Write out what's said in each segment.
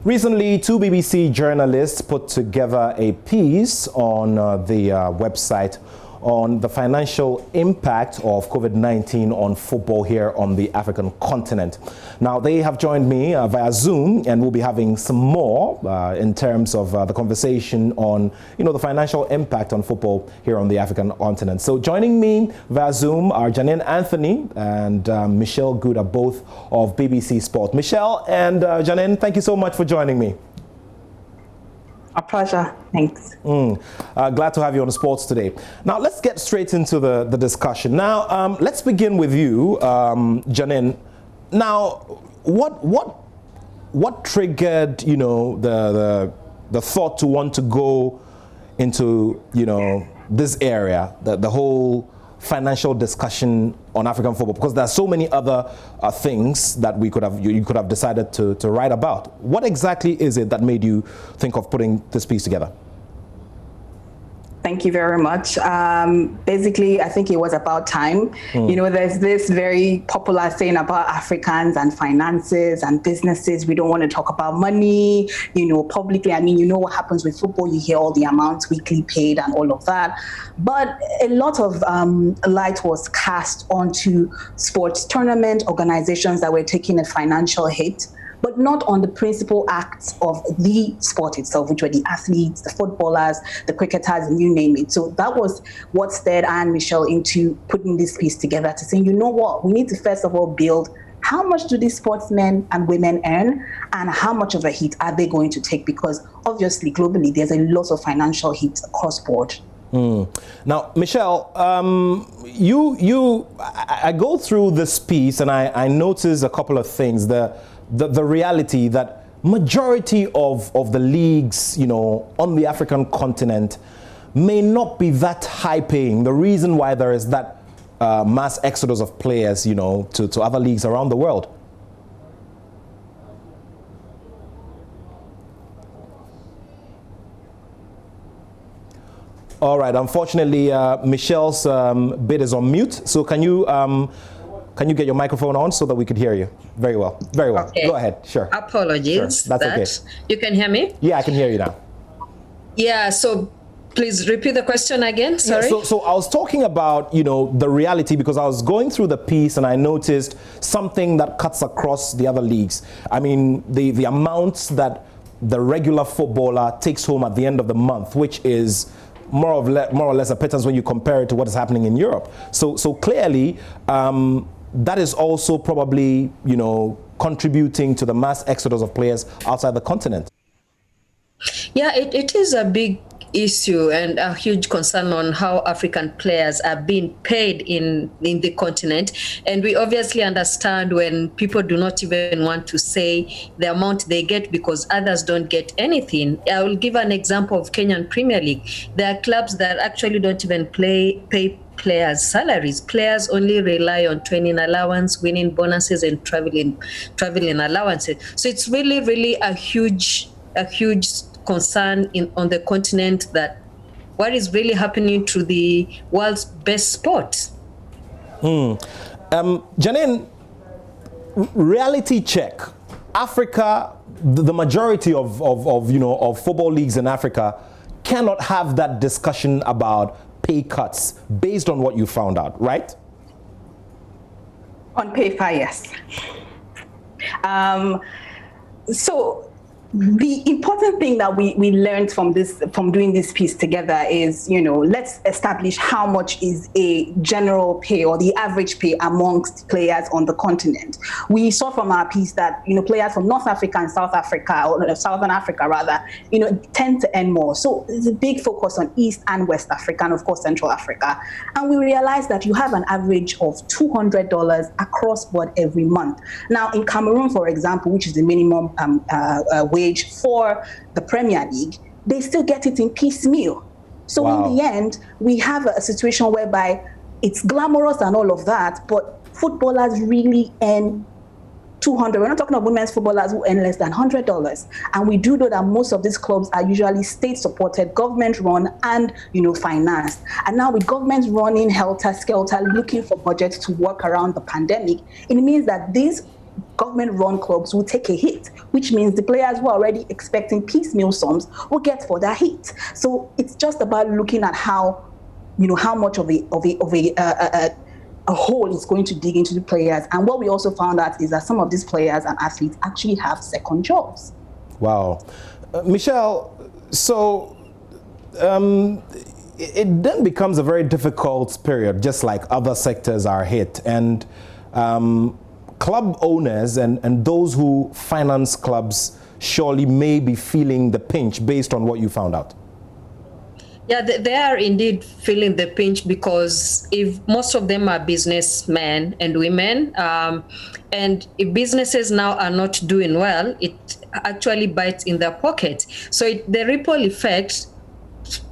Recently, two BBC journalists put together a piece on the website on the financial impact of COVID-19 on football here on the African continent. Now, they have joined me via Zoom, and we'll be having some more in terms of the conversation on, the financial impact on football here on the African continent. So joining me via Zoom are Janine Anthony and Michelle Gouda, both of BBC Sport. Michelle and Janine, thank you so much for joining me. A pleasure. Thanks. Glad to have you on Sports Today. Now, let's get straight into the discussion. Now, let's begin with you, Janine. Now, what triggered, the thought to want to go into, this area, the whole financial discussion on African football, because there are so many other things that we could have you could have decided to write about. What exactly is it that made you think of putting this piece together? Thank you very much. Basically, I think it was about time. There's this very popular saying about Africans and finances and businesses. We don't want to talk about money, publicly. I mean, what happens with football. You hear all the amounts weekly paid and all of that. But a lot of light was cast onto sports tournament organizations that were taking a financial hit, but not on the principal acts of the sport itself, which were the athletes, the footballers, the cricketers, and you name it. So that was what stirred Anne Michelle into putting this piece together to say, we need to first of all build how much do these sportsmen and women earn, and how much of a hit are they going to take? Because obviously, globally, there's a lot of financial hits across board. Now, Michelle, I go through this piece and I notice a couple of things. The reality that majority of the leagues, on the African continent may not be that high paying. The reason why there is that mass exodus of players, to other leagues around the world. All right. Unfortunately, Michelle's bit is on mute. So can you get your microphone on so that we could hear you? Very well. Very well. Okay. Go ahead. Sure. Apologies. Sure. That's okay. You can hear me? Yeah, I can hear you now. Yeah. So please repeat the question again. Sorry. Yeah, so I was talking about, the reality, because I was going through the piece and I noticed something that cuts across the other leagues. I mean, the amounts that the regular footballer takes home at the end of the month, which is more or less a pittance when you compare it to what is happening in Europe. So clearly, that is also probably, contributing to the mass exodus of players outside the continent. Yeah, it is a big issue and a huge concern on how African players are being paid in the continent. And we obviously understand when people do not even want to say the amount they get because others don't get anything. I will give an example of Kenyan Premier League. There are clubs that actually don't even pay players' salaries. Players only rely on training allowance, winning bonuses, and traveling allowances. So it's really, really a huge concern on the continent that what is really happening to the world's best sport. Janine, reality check. Africa, the majority of football leagues in Africa cannot have that discussion about pay cuts based on what you found out, right? On paper, yes. So the important thing that we learned from doing this piece together is, let's establish how much is a general pay or the average pay amongst players on the continent. We saw from our piece that, players from North Africa and South Africa, or Southern Africa rather, tend to earn more. So there's a big focus on East and West Africa and of course Central Africa. And we realized that you have an average of $200 across board every month. Now in Cameroon, for example, which is the minimum wage for the Premier League, they still get it in piecemeal. So wow. In the end, we have a situation whereby it's glamorous and all of that, but footballers really earn $200. We're not talking about women's footballers who earn less than $100. And we do know that most of these clubs are usually state-supported, government-run, and financed. And now with governments running helter-skelter, looking for budgets to work around the pandemic, it means that these government-run clubs will take a hit, which means the players who are already expecting piecemeal sums will get for that hit. So it's just about looking at how, how much of a hole is going to dig into the players. And what we also found out is that some of these players and athletes actually have second jobs. Wow. Michelle, so it then becomes a very difficult period, just like other sectors are hit. And club owners and those who finance clubs surely may be feeling the pinch based on what you found out. Yeah, they are indeed feeling the pinch, because if most of them are businessmen and women, and if businesses now are not doing well, it actually bites in their pocket. So the ripple effect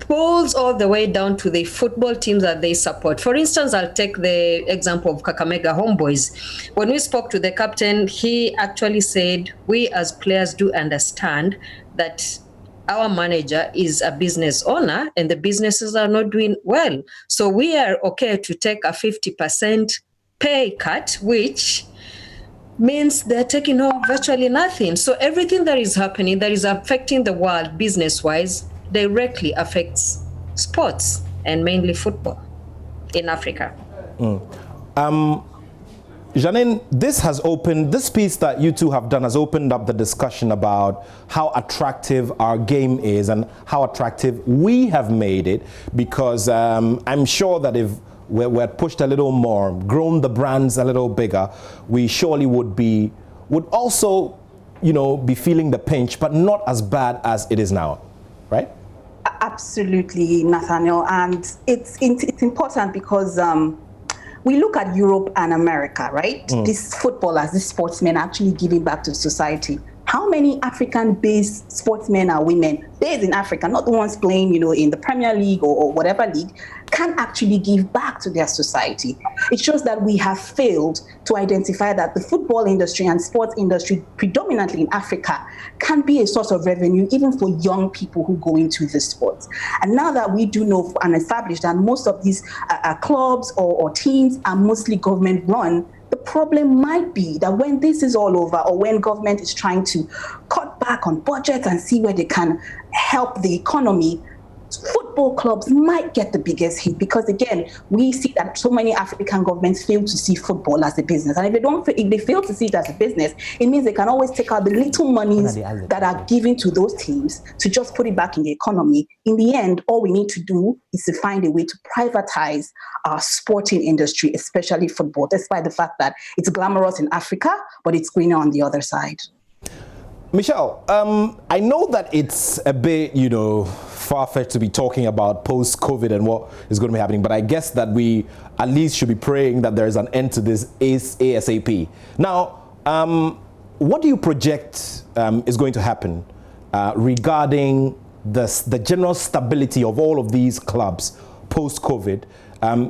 pulls all the way down to the football teams that they support. For instance, I'll take the example of Kakamega Homeboys. When we spoke to the captain, he actually said, we as players do understand that our manager is a business owner and the businesses are not doing well. So we are okay to take a 50% pay cut, which means they're taking home virtually nothing. So everything that is happening, that is affecting the world business-wise, directly affects sports and mainly football in Africa. Janine, this piece that you two have done has opened up the discussion about how attractive our game is and how attractive we have made it, because I'm sure that if we're pushed a little more, grown the brands a little bigger, we surely would also, be feeling the pinch, but not as bad as it is now, right? Absolutely, Nathaniel. And it's important because we look at Europe and America, right? These footballers, these sportsmen are actually giving back to society. How many African-based sportsmen are women based in Africa, not the ones playing, in the Premier League or whatever league, can actually give back to their society? It shows that we have failed to identify that the football industry and sports industry, predominantly in Africa, can be a source of revenue even for young people who go into the sports. And now that we do know and establish that most of these clubs or teams are mostly government-run, the problem might be that when this is all over, or when government is trying to cut back on budgets and see where they can help the economy, football clubs might get the biggest hit, because again, we see that so many African governments fail to see football as a business. And if they fail to see it as a business, it means they can always take out the little monies that are given to those teams to just put it back in the economy. In the end, all we need to do is to find a way to privatize our sporting industry, especially football, despite the fact that it's glamorous in Africa, but it's greener on the other side. Michelle, I know that it's a bit, far-fetched to be talking about post-COVID and what is going to be happening, but I guess that we at least should be praying that there is an end to this ASAP. Now, what do you project is going to happen regarding the general stability of all of these clubs post-COVID?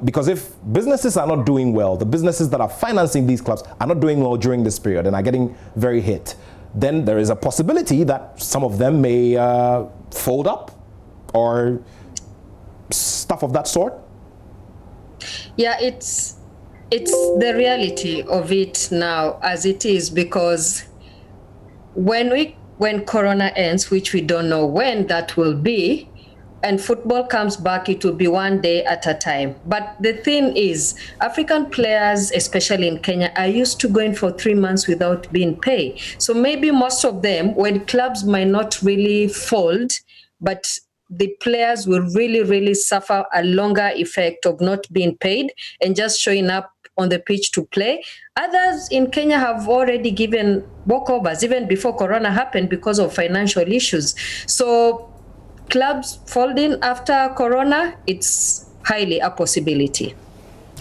Because if businesses are not doing well, the businesses that are financing these clubs are not doing well during this period and are getting very hit, then there is a possibility that some of them may fold up or stuff of that sort? Yeah, it's the reality of it now as it is, because when Corona ends, which we don't know when that will be, and football comes back, it will be one day at a time. But the thing is, African players, especially in Kenya, are used to going for 3 months without being paid. So maybe most of them, when clubs might not really fold, but the players will really, really suffer a longer effect of not being paid and just showing up on the pitch to play. Others in Kenya have already given walkovers even before Corona happened because of financial issues. So clubs folding after Corona, it's highly a possibility.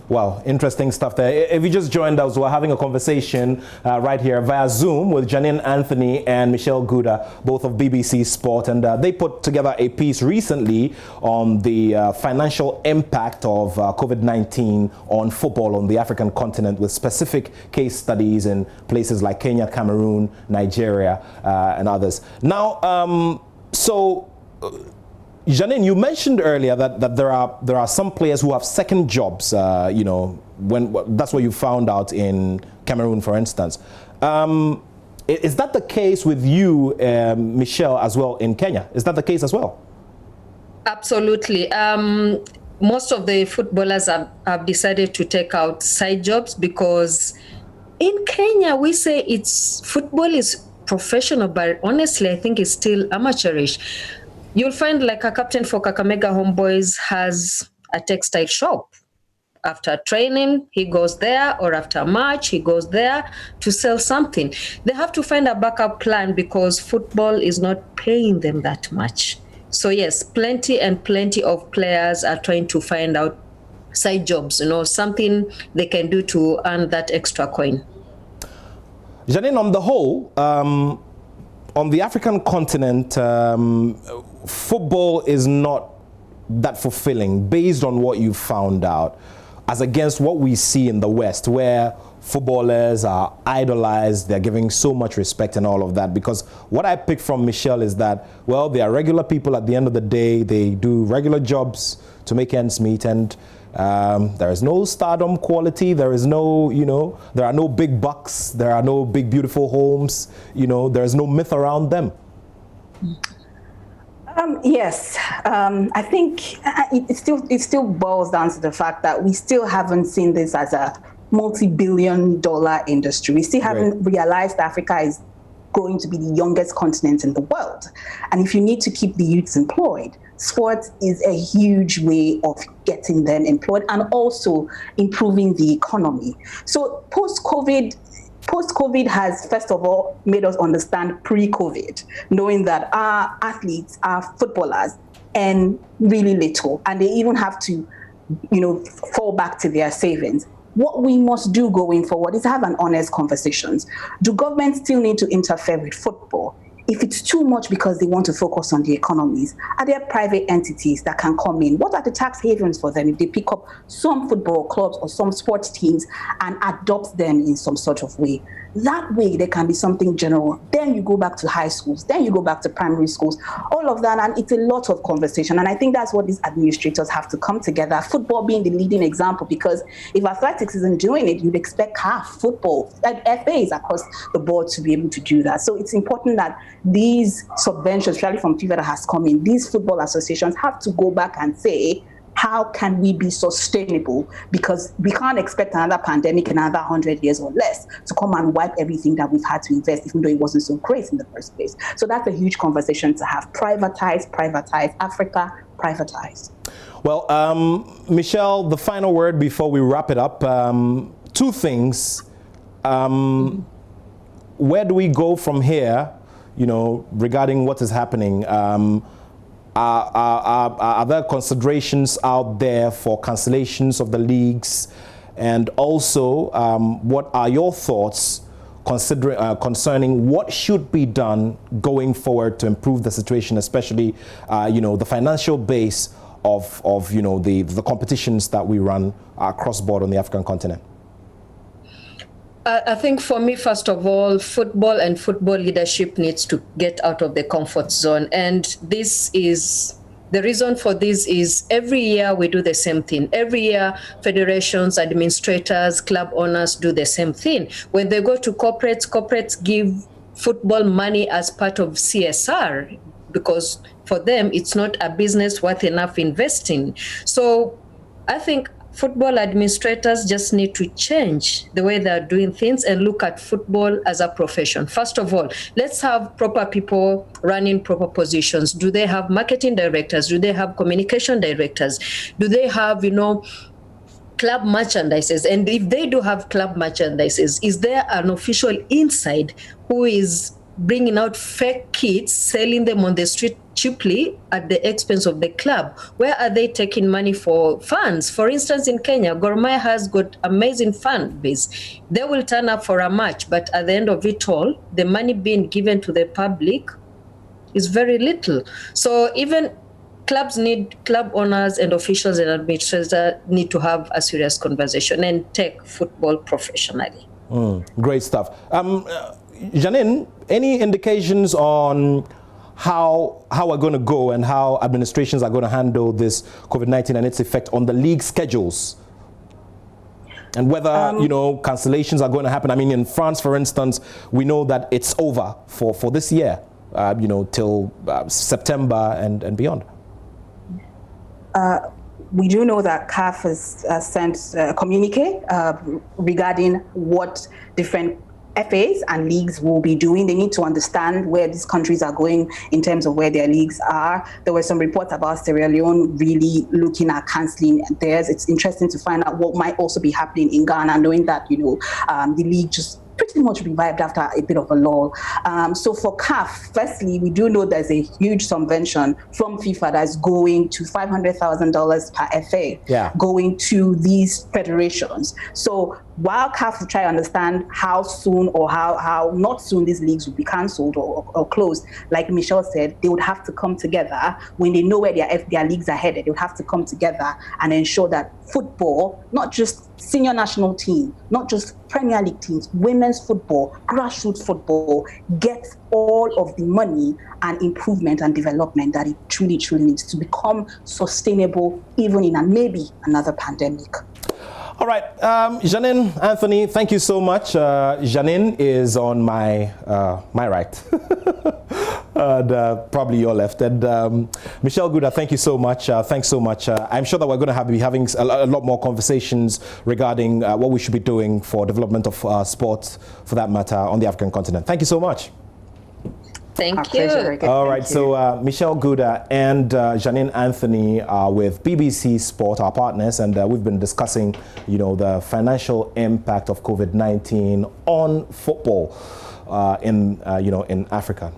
Wow, interesting stuff there. If you just joined us, we're having a conversation right here via Zoom with Janine Anthony and Michelle Guda, both of BBC Sport, and they put together a piece recently on the financial impact of COVID-19 on football on the African continent, with specific case studies in places like Kenya, Cameroon, Nigeria, and others. Now, Janine, you mentioned earlier that there are some players who have second jobs. When that's what you found out in Cameroon, for instance. Is that the case with you, Michelle, as well in Kenya? Is that the case as well? Absolutely. Most of the footballers have decided to take out side jobs because in Kenya, we say football is professional, but honestly, I think it's still amateurish. You'll find like a captain for Kakamega Homeboys has a textile shop. After training, he goes there, or after a match, he goes there to sell something. They have to find a backup plan because football is not paying them that much. So yes, plenty and plenty of players are trying to find out side jobs, something they can do to earn that extra coin. Janine, on the whole, on the African continent, football is not that fulfilling based on what you found out, as against what we see in the West, where footballers are idolized, they're giving so much respect and all of that. Because what I picked from Michelle is that, well, they are regular people at the end of the day, they do regular jobs to make ends meet, and there is no stardom quality, there is no, there are no big bucks, there are no big beautiful homes, there is no myth around them. Yes, I think it still boils down to the fact that we still haven't seen this as a multi-billion-dollar industry. We still haven't realized that Africa is going to be the youngest continent in the world. And if you need to keep the youths employed, sports is a huge way of getting them employed and also improving the economy. So post-COVID has, first of all, made us understand pre-COVID, knowing that our athletes are footballers and really little, and they even have to, fall back to their savings. What we must do going forward is have an honest conversations. Do governments still need to interfere with football? If it's too much because they want to focus on the economies, are there private entities that can come in? What are the tax havens for them if they pick up some football clubs or some sports teams and adopt them in some sort of way? That way, there can be something general. Then you go back to high schools. Then you go back to primary schools. All of that, and it's a lot of conversation. And I think that's what these administrators have to come together. Football being the leading example, because if athletics isn't doing it, you'd expect football, FAs across the board to be able to do that. So it's important that these subventions, especially from FIFA that has come in, these football associations have to go back and say, how can we be sustainable? Because we can't expect another pandemic in another 100 years or less to come and wipe everything that we've had to invest, even though it wasn't so great in the first place. So that's a huge conversation to have. Privatize, Africa, privatize. Well, Michelle, the final word before we wrap it up. Two things. Where do we go from here, regarding what is happening? Are there considerations out there for cancellations of the leagues? And also, what are your thoughts concerning what should be done going forward to improve the situation, especially, the financial base of the competitions that we run across board on the African continent? I think for me, first of all, football and football leadership needs to get out of the comfort zone. And the reason for this is every year we do the same thing. Every year, federations, administrators, club owners do the same thing. When they go to corporates give football money as part of CSR, because for them, it's not a business worth enough investing. So I think football administrators just need to change the way they're doing things and look at football as a profession. First of all, let's have proper people running proper positions. Do they have marketing directors? Do they have communication directors? Do they have, club merchandises? And if they do have club merchandises, is there an official inside who is bringing out fake kits, selling them on the street cheaply at the expense of the club? Where are they taking money for fans? For instance, in Kenya, Gor Mahia has got amazing fan base. They will turn up for a match, but at the end of it all, the money being given to the public is very little. So even club owners and officials and administrators need to have a serious conversation and take football professionally. Great stuff. Janine, any indications on how we're going to go and how administrations are going to handle this COVID-19 and its effect on the league schedules? And whether, cancellations are going to happen. I mean, in France, for instance, we know that it's over for this year, till September and beyond. We do know that CAF has sent a communique regarding what different FAs and leagues will be doing. They need to understand where these countries are going in terms of where their leagues are. There were some reports about Sierra Leone really looking at cancelling theirs. It's interesting to find out what might also be happening in Ghana, knowing that, the league just pretty much revived after a bit of a lull. So for CAF, firstly, we do know there's a huge subvention from FIFA that's going to $500,000 per FA, going to these federations. So while CAF will try to understand how soon or how not soon these leagues will be cancelled or closed, like Michelle said, they would have to come together when they know where their leagues are headed. They would have to come together and ensure that football, not just senior national team, not just Premier League teams, women's football, grassroots football, gets all of the money and improvement and development that it truly, truly needs to become sustainable, even in maybe another pandemic. All right, Janine, Anthony, thank you so much. Janine is on my right, and probably your left. And Michelle Gouda, thank you so much. Thanks so much. I'm sure that we're going to be having a lot more conversations regarding what we should be doing for development of sports, for that matter, on the African continent. Thank you so much. Thank you. All right, so Michelle Gouda and Janine Anthony are with BBC Sport, our partners, and we've been discussing, the financial impact of COVID-19 on football in Africa.